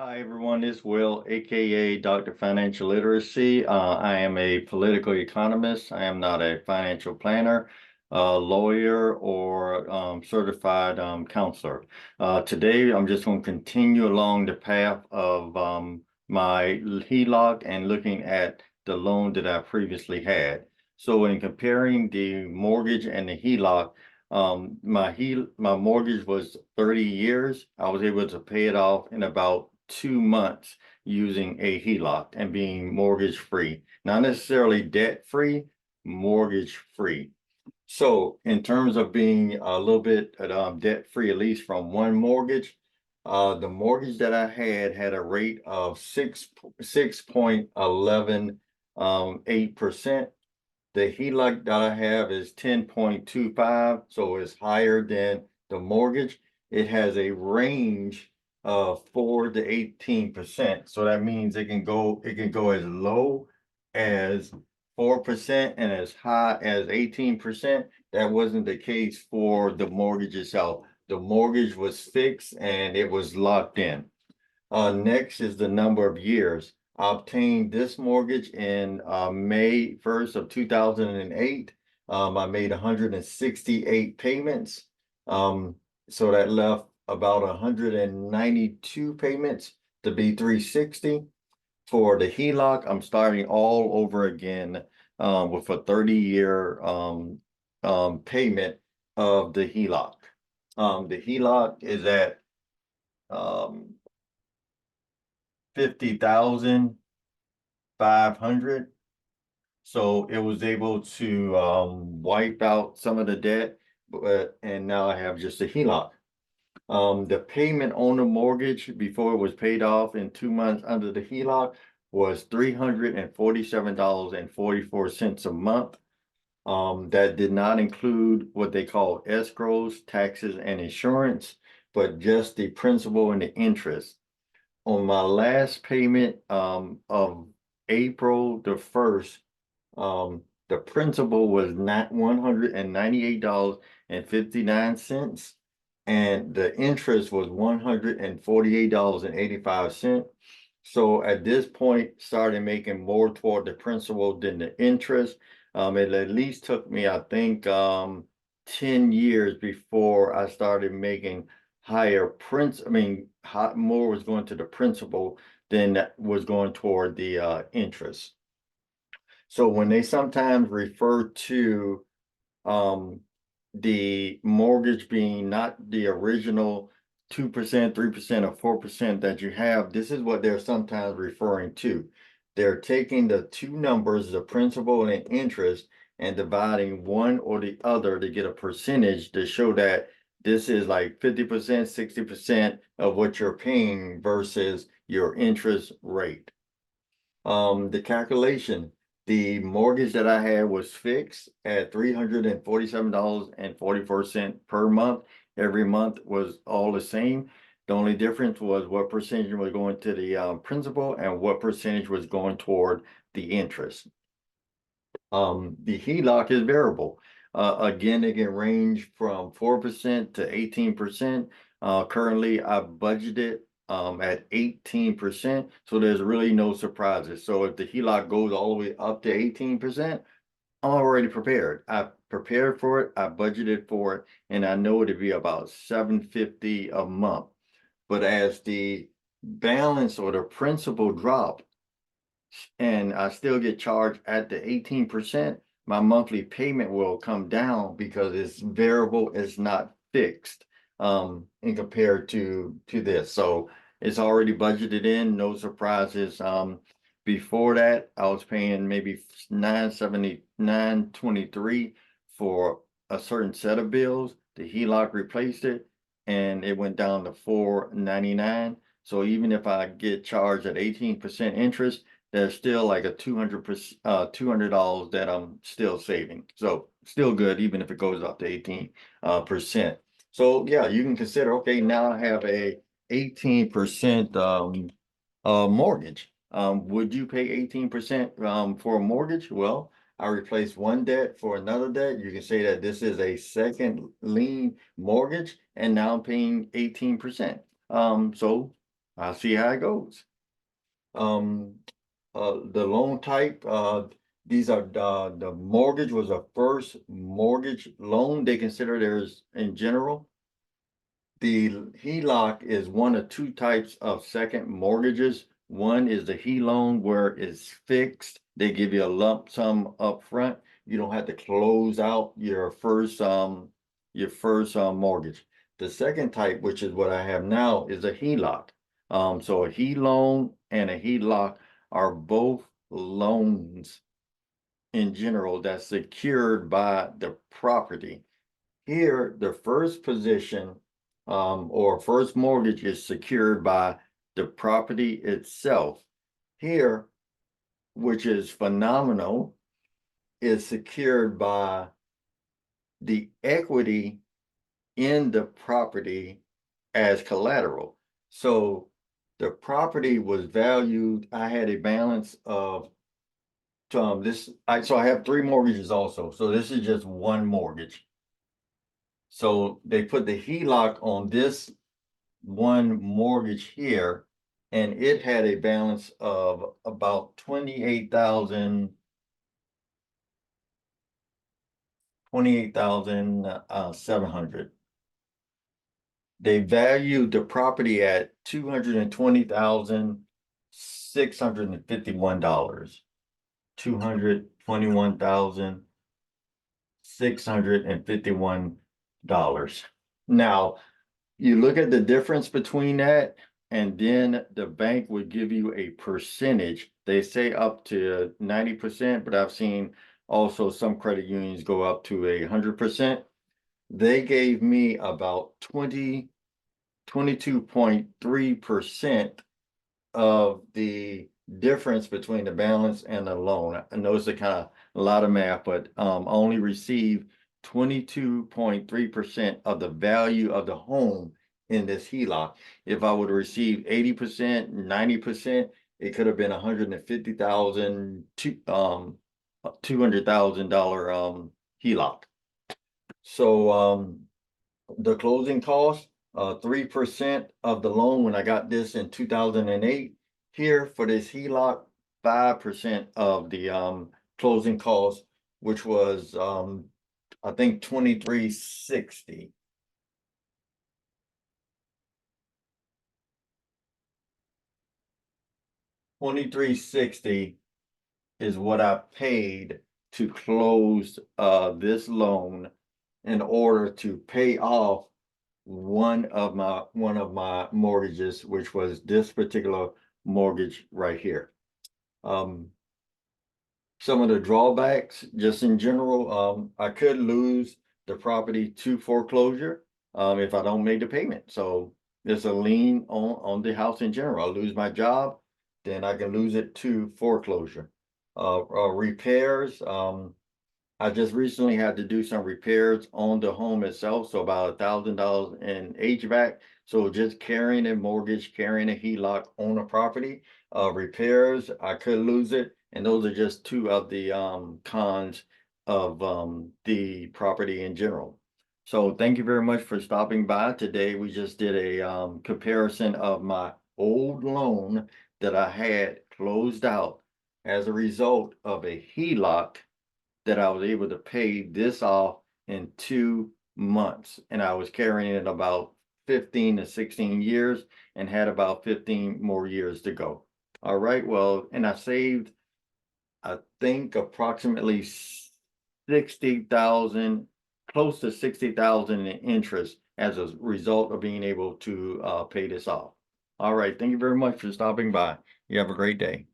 Hi, everyone. This is Will, aka Dr. Financial Literacy. I am a political economist. I am not a financial planner, lawyer, or certified counselor. Today, I'm just going to continue along the path of my HELOC and looking at the loan that I previously had. So, in comparing the mortgage and the HELOC, my mortgage was 30 years. I was able to pay it off in about 2 months using a HELOC and being mortgage free, not necessarily debt free, mortgage free. So in terms of being a little bit debt free, at least from one mortgage, the mortgage that I had a rate of 6.11 8%. The HELOC that I have is 10.25, so it's higher than the mortgage. It has a range of 4 to 18%. So that means it can go as low as 4% and as high as 18%. That wasn't the case for the mortgage itself. The mortgage was fixed and it was locked in. Next is the number of years. I obtained this mortgage in May 1st of 2008. I made 168 payments. So that left about 192 payments to be 360. For the HELOC, I'm starting all over again with a 30-year payment of the HELOC. The HELOC is at 50,500. So it was able to wipe out some of the debt, and now I have just a HELOC. The payment on the mortgage before it was paid off in 2 months under the HELOC was $347.44 a month. That did not include what they call escrows, taxes, and insurance, but just the principal and the interest. On my last payment of April the 1st, the principal was not $198.59, and the interest was $148.85. So at this point, started making more toward the principal than the interest. It at least took me, I think, 10 years before I started making higher more was going to the principal than that was going toward the interest. So when they sometimes refer to the mortgage being not the original 2%, 3%, or 4% that you have, this is what they're sometimes referring to. They're taking the two numbers, the principal and interest, and dividing one or the other to get a percentage to show that this is like 50%, 60% of what you're paying versus your interest rate. The calculation, the mortgage that I had was fixed at $347.44 per month. Every month was all the same. The only difference was what percentage was going to the principal and what percentage was going toward the interest. The HELOC is variable. Again, it can range from 4% to 18%. Currently, I've budgeted at 18%, so there's really no surprises. So if the HELOC goes all the way up to 18%, I'm already prepared. I prepared for it, I budgeted for it, and I know it'd be about $750 a month. But as the balance or the principal drop, and I still get charged at the 18%, my monthly payment will come down because it's variable, it's not fixed in compared to this. So it's already budgeted in, no surprises. Before that, I was paying maybe $979.23 for a certain set of bills. The HELOC replaced it and it went down to $499. So even if I get charged at 18% interest, there's still like a $200 that I'm still saving. So still good, even if it goes up to 18%. So yeah, you can consider, okay, now I have a 18% mortgage. Would you pay 18% for a mortgage? Well, I replaced one debt for another debt. You can say that this is a second lien mortgage, and now I'm paying 18%. So I'll see how it goes. The loan type, these are, the mortgage was a first mortgage loan. They consider theirs in general. The HELOC is one of two types of second mortgages. One is the HE loan where it's fixed. They give you a lump sum up front. You don't have to close out your first mortgage. The second type, which is what I have now, is a HELOC. So a HE loan and a HELOC are both loans in general that's secured by the property. Here, the first position or first mortgage is secured by the property itself. Here, which is phenomenal, is secured by the equity in the property as collateral. So the property was valued. I had a balance of so I have three mortgages also. So this is just one mortgage. So they put the HELOC on this one mortgage here, and it had a balance of about 28,700. They valued the property at $220,651. $221,651. Now, you look at the difference between that, and then the bank would give you a percentage. They say up to 90%, but I've seen also some credit unions go up to 100%. They gave me about 22.3% of the difference between the balance and the loan. I know it's a lot of math, but only received 22.3% of the value of the home in this HELOC. If I would have received 80%, 90%, it could have been $150,000 $200,000 HELOC. So the closing cost, 3% of the loan when I got this in 2008. Here for this HELOC, 5% of the closing cost, which was I think 2360. $2360 is what I paid to close this loan in order to pay off one of my mortgages, which was this particular mortgage right here. Some of the drawbacks, just in general, I could lose the property to foreclosure if I don't make the payment. So there's a lien on the house in general. I lose my job, then I can lose it to foreclosure. Repairs, I just recently had to do some repairs on the home itself, so about $1,000 in HVAC. So just carrying a mortgage, carrying a HELOC on a property, repairs, I could lose it. And those are just two of the cons of the property in general. So thank you very much for stopping by today. We just did a comparison of my old loan that I had closed out as a result of a HELOC that I was able to pay this off in 2 months. And I was carrying it about 15 to 16 years and had about 15 more years to go. All right, well, and I saved, I think, approximately 60,000, close to 60,000 in interest as a result of being able to pay this off. All right, thank you very much for stopping by. You have a great day.